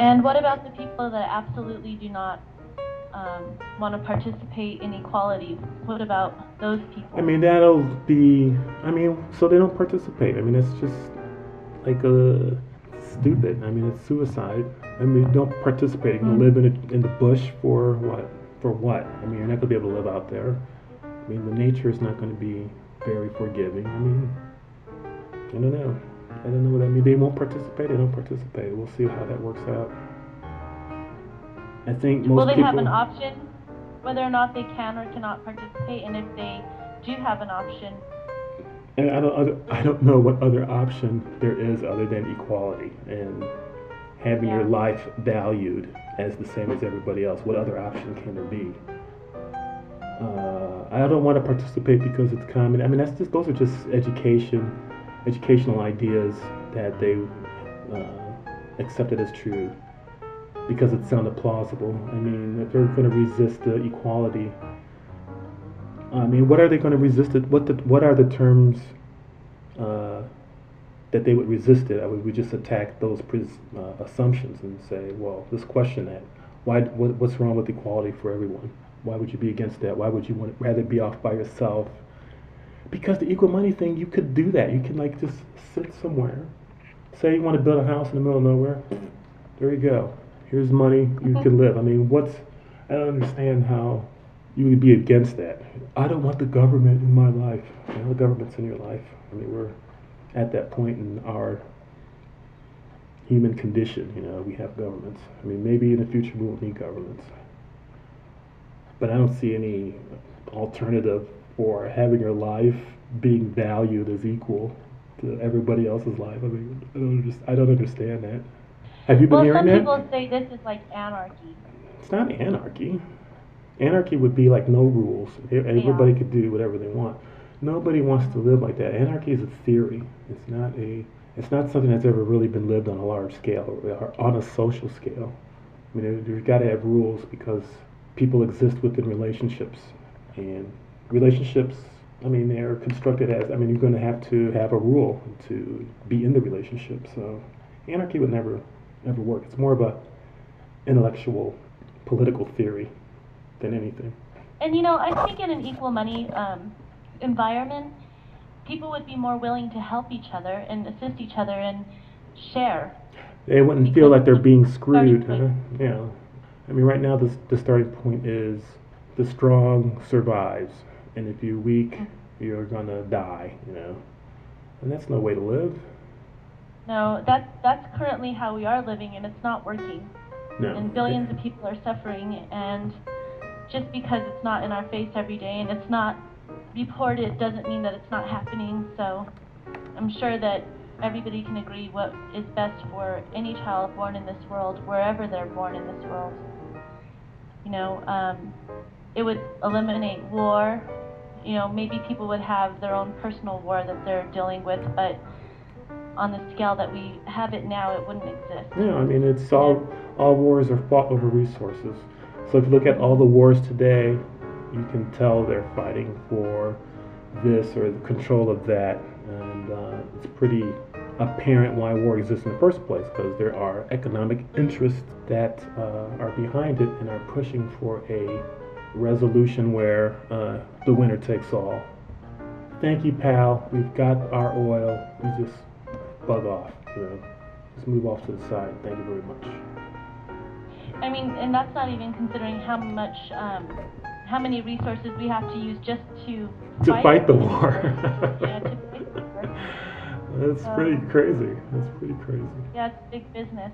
And what about the people that absolutely do not want to participate in equality? What about those people? I mean, that'll be. I mean, so they don't participate. I mean, it's just like a stupid. I mean, it's suicide. I mean, don't participate. You're gonna live in the bush for what? For what? I mean, you're not gonna be able to live out there. I mean, the nature is not going to be very forgiving. I mean, I don't know. I don't know what I mean. They won't participate. They don't participate. We'll see how that works out. I think most Will they people. have an option whether or not they can or cannot participate? And if they do have an option, And I don't know what other option there is other than equality and having your life valued as the same as everybody else. What other option can there be? I don't want to participate because it's common. I mean, those are just educational ideas that they accepted as true because it sounded plausible. I mean, if they're going to resist the equality, I mean, what are they going to resist it? What are the terms that they would resist it? I would we just attack those assumptions and say, well, let's question that. What's wrong with equality for everyone? Why would you be against that? Why would you rather be off by yourself? Because the equal money thing, you could do that. You can like just sit somewhere. Say you want to build a house in the middle of nowhere. There you go. Here's money. You can live. I mean, I don't understand how you would be against that. I don't want the government in my life. You know, the government's in your life. I mean, we're at that point in our human condition. You know, we have governments. I mean, maybe in the future we won't need governments. But I don't see any alternative for having your life being valued as equal to everybody else's life. I mean, I don't understand that. Have you been hearing that? Well, some people say this is like anarchy. It's not anarchy. Anarchy would be like no rules. Everybody could do whatever they want. Nobody wants to live like that. Anarchy is a theory. It's not something that's ever really been lived on a large scale or on a social scale. I mean, you've got to have rules because people exist within relationships, and relationships, I mean, they're constructed as, I mean, you're going to have a rule to be in the relationship. So anarchy would never work. It's more of a intellectual, political theory than anything. And you know, I think in an equal money environment, people would be more willing to help each other and assist each other and share. They wouldn't feel like they're being screwed. You know, I mean, right now the starting point is the strong survives, and if you're weak, you're gonna die. You know, and that's no way to live. No, that's currently how we are living, and it's not working. No. And billions of people are suffering, and just because it's not in our face every day and it's not reported doesn't mean that it's not happening. So I'm sure that everybody can agree what is best for any child born in this world, wherever they're born in this world. You know, it would eliminate war. You know, maybe people would have their own personal war that they're dealing with, but on the scale that we have it now, it wouldn't exist. Yeah, I mean, it's all wars are fought over resources. So if you look at all the wars today, you can tell they're fighting for this or the control of that, and it's pretty apparent why war exists in the first place, because there are economic interests that are behind it and are pushing for a resolution where the winner takes all. Thank you, pal. We've got our oil. We just bug off, you know. Just move off to the side. Thank you very much. I mean, and that's not even considering how many resources we have to use just to fight the war. Yeah, to fight the war. That's pretty crazy. That's pretty crazy. Yeah, it's big business.